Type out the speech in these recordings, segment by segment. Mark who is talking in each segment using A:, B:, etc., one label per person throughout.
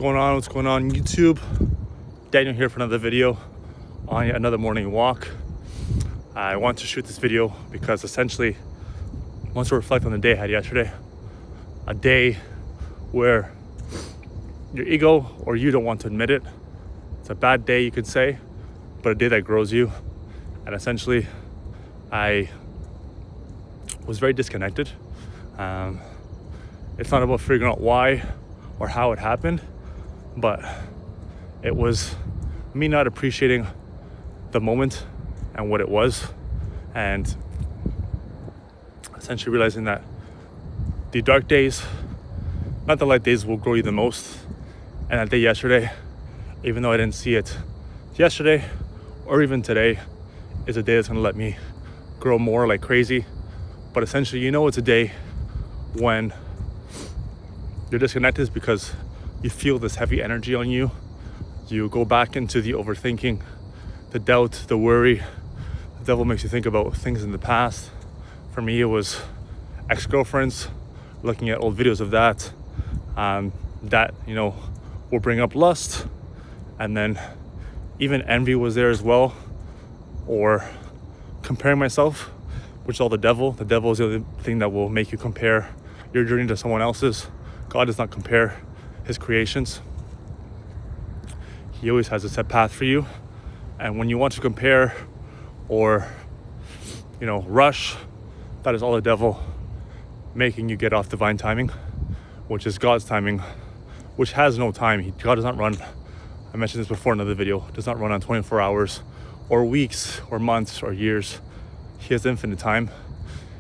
A: going on? What's going on YouTube? Daniel here for another video on yet another morning walk. I want to shoot this video because essentially I want to reflect on the day I had yesterday. A day where your ego or you don't want to admit it. It's a bad day, you could say, but a day that grows you. And essentially I was very disconnected. It's not about figuring out why or how it happened, but it was me not appreciating the moment and what it was, and essentially realizing that the dark days, not the light days, will grow you the most. And that day yesterday, even though I didn't see it yesterday or even today, is a day that's gonna let me grow more like crazy. But essentially, it's a day when you're disconnected because you feel this heavy energy on you. You go back into the overthinking, the doubt, the worry. The devil makes you think about things in the past. For me, it was ex-girlfriends, looking at old videos of that. That will bring up lust, and then even envy was there as well, or comparing myself, which is all the devil. The devil is the other thing that will make you compare your journey to someone else's. God does not compare his creations. He always has a set path for you. And when you want to compare or, rush, that is all the devil making you get off divine timing, which is God's timing, which has no time. God does not run, I mentioned this before in another video, does not run on 24 hours or weeks or months or years. He has infinite time.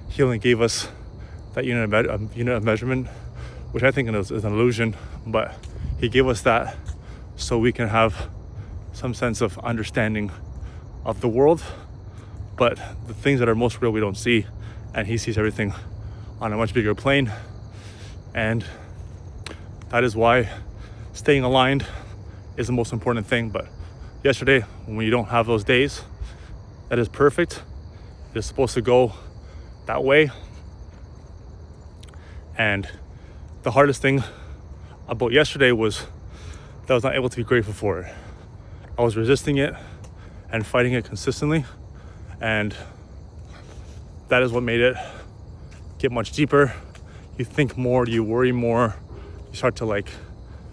A: He only gave us that unit of measurement, which I think is an illusion, but he gave us that so we can have some sense of understanding of the world. But the things that are most real we don't see, and he sees everything on a much bigger plane. And that is why staying aligned is the most important thing. But yesterday, when you don't have those days, that is perfect. It is supposed to go that way. And the hardest thing about yesterday was that I was not able to be grateful for it. I was resisting it and fighting it consistently, and that is what made it get much deeper. You think more, you worry more, you start to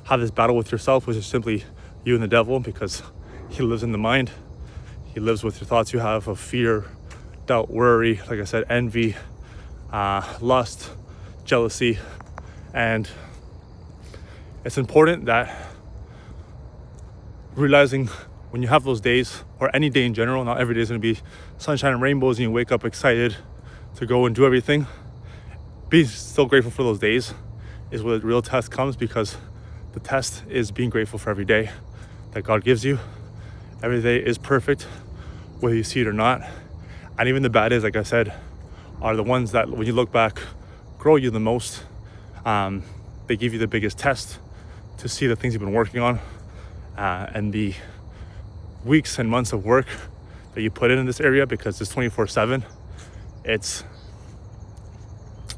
A: have this battle with yourself, which is simply you and the devil, because he lives in the mind. He lives with your thoughts you have of fear, doubt, worry, like I said, envy, lust, jealousy. And it's important that realizing when you have those days, or any day in general, not every day is going to be sunshine and rainbows and you wake up excited to go and do everything. Be still grateful for those days is where the real test comes, because the test is being grateful for every day that God gives you. Every day is perfect, whether you see it or not. And even the bad days, like I said, are the ones that when you look back, grow you the most. They give you the biggest test to see the things you've been working on, and the weeks and months of work that you put in this area, because it's 24/7. It's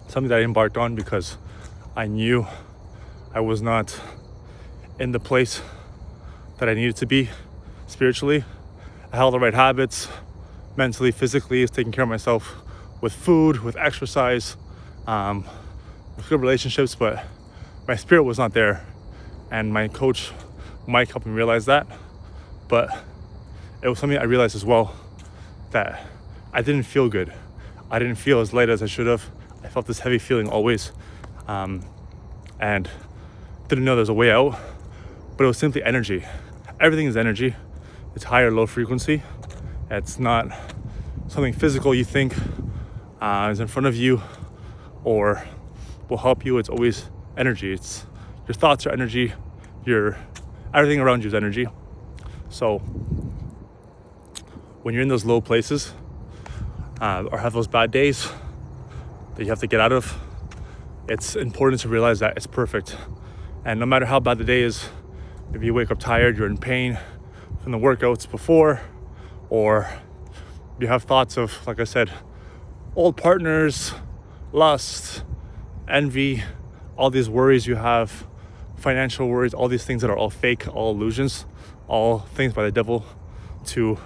A: something that I embarked on because I knew I was not in the place that I needed to be spiritually. I had all the right habits, mentally, physically, is taking care of myself with food, with exercise, with good relationships, but my spirit was not there. And my coach, Mike, helped me realize that. But it was something I realized as well, that I didn't feel good. I didn't feel as light as I should have. I felt this heavy feeling always, and didn't know there's a way out, but it was simply energy. Everything is energy. It's high or low frequency. It's not something physical you think is in front of you or will help you. It's always energy. It's your thoughts are energy. Everything around you is energy. So when you're in those low places, or have those bad days that you have to get out of, it's important to realize that it's perfect. And no matter how bad the day is, if you wake up tired, you're in pain from the workouts before, or you have thoughts of, like I said, old partners, lust, envy, all these worries you have financial worries, all these things that are all fake, all illusions, all things by the devil to,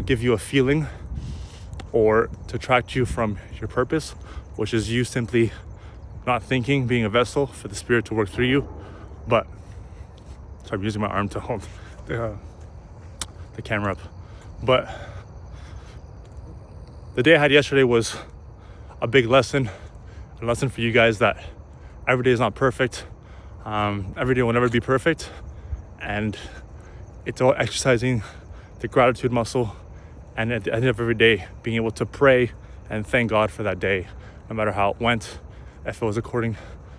A: give you a feeling or to attract you from your purpose, which is you simply not thinking, being a vessel for the Spirit to work through you. But so I'm using my arm to hold the camera up. But the day I had yesterday was a big lesson, a lesson for you guys that every day is not perfect. Every day will never be perfect. And it's all exercising the gratitude muscle. And at the end of every day, being able to pray and thank God for that day, no matter how it went. If it was according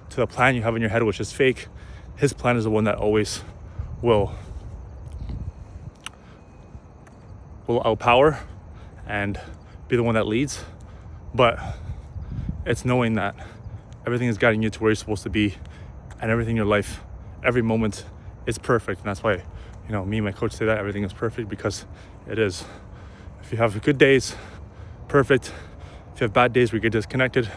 A: to the plan you have in your head, which is fake, His plan is the one that always will outpower and be the one that leads. But it's knowing that everything is guiding you to where you're supposed to be, and everything in your life, every moment is perfect. And that's why, me and my coach say that everything is perfect, because it is. If you have good days, perfect. If you have bad days where you get disconnected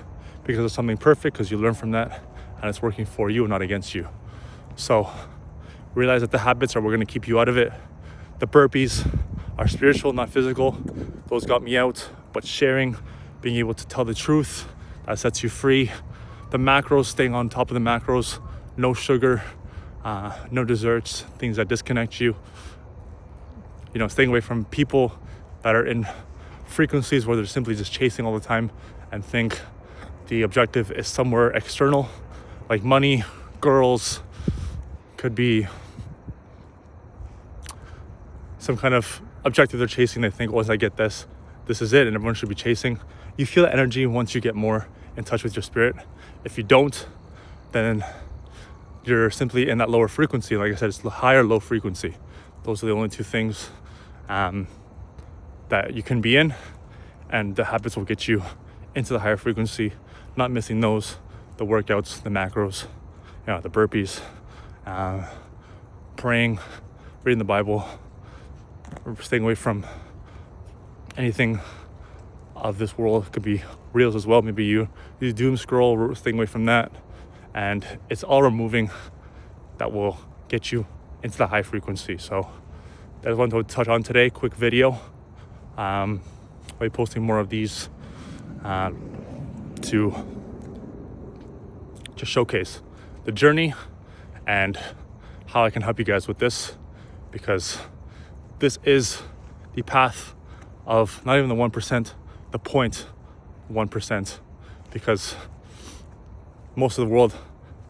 A: because of something, perfect, because you learn from that and it's working for you and not against you. So realize that the habits are what are going to keep you out of it. The burpees are spiritual, not physical. Those got me out. But sharing, being able to tell the truth, that sets you free. The macros, staying on top of the macros, no sugar, no desserts, things that disconnect you. Staying away from people that are in frequencies where they're simply just chasing all the time and think the objective is somewhere external, like money, girls, could be some kind of objective they're chasing. They think, once I get this is it, and everyone should be chasing. You feel the energy once you get more in touch with your spirit. If you don't, then you're simply in that lower frequency. Like I said, it's high or low frequency. Those are the only two things that you can be in, and the habits will get you into the higher frequency. Not missing those, the workouts, the macros, the burpees, praying, reading the Bible, staying away from anything of this world. It could be reels as well. Maybe you doom scroll, staying away from that. And it's all removing that will get you into the high frequency. So that's what I wanted to touch on today. Quick video. I'll be posting more of these to just showcase the journey and how I can help you guys with this, because this is the path of not even the 1%, the 0.1%, because most of the world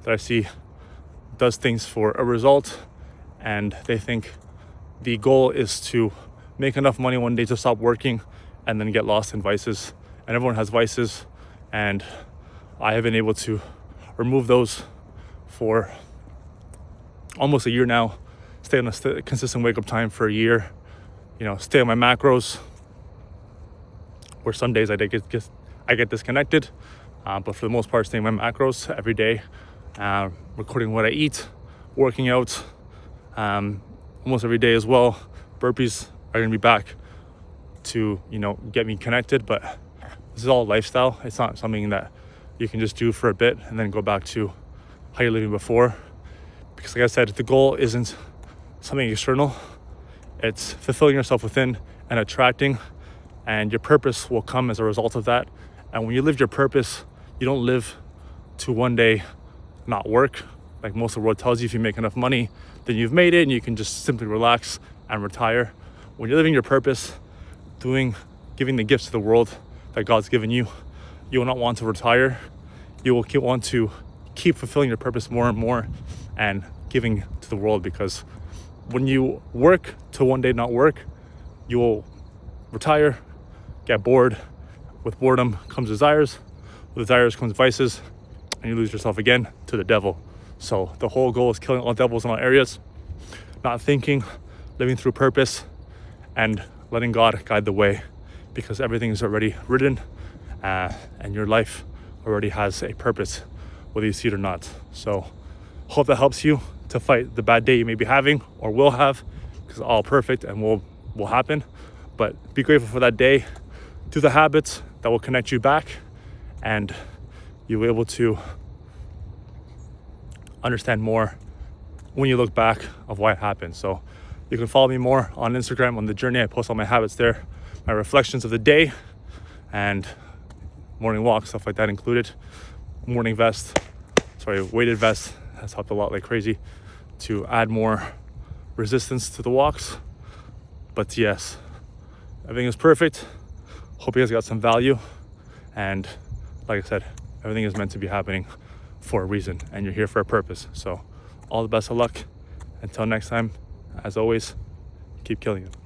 A: that I see does things for a result, and they think the goal is to make enough money one day to stop working and then get lost in vices. And everyone has vices, and I have been able to remove those for almost a year now. Stay on a consistent wake up time for a year. Stay on my macros, where some days I get disconnected, but for the most part, staying on my macros every day, recording what I eat, working out almost every day as well. Burpees are gonna be back to get me connected, but this is all lifestyle. It's not something that you can just do for a bit and then go back to how you're living before, because like I said, the goal isn't something external. It's fulfilling yourself within and attracting, and your purpose will come as a result of that. And when you live your purpose, you don't live to one day not work. Like most of the world tells you, if you make enough money, then you've made it and you can just simply relax and retire. When you're living your purpose, giving the gifts to the world that God's given you, you will not want to retire. You will want to keep fulfilling your purpose more and more and giving to the world, because when you work to one day not work, you will retire, get bored. With boredom comes desires. With desires comes vices, and you lose yourself again to the devil. So the whole goal is killing all devils in all areas, not thinking, living through purpose, and letting God guide the way, because everything is already written, and your life already has a purpose, whether you see it or not. So hope that helps you to fight the bad day you may be having or will have, because all perfect and will happen. But be grateful for that day. Do the habits that will connect you back, and you'll be able to understand more when you look back of why it happened. So you can follow me more on Instagram on the journey. I post all my habits there, my reflections of the day, and morning walk, stuff like that included. Weighted vest has helped a lot like crazy to add more resistance to the walks. But yes, everything is perfect. Hope you guys got some value. And like I said, everything is meant to be happening for a reason, and you're here for a purpose. So all the best of luck. Until next time, as always, keep killing it.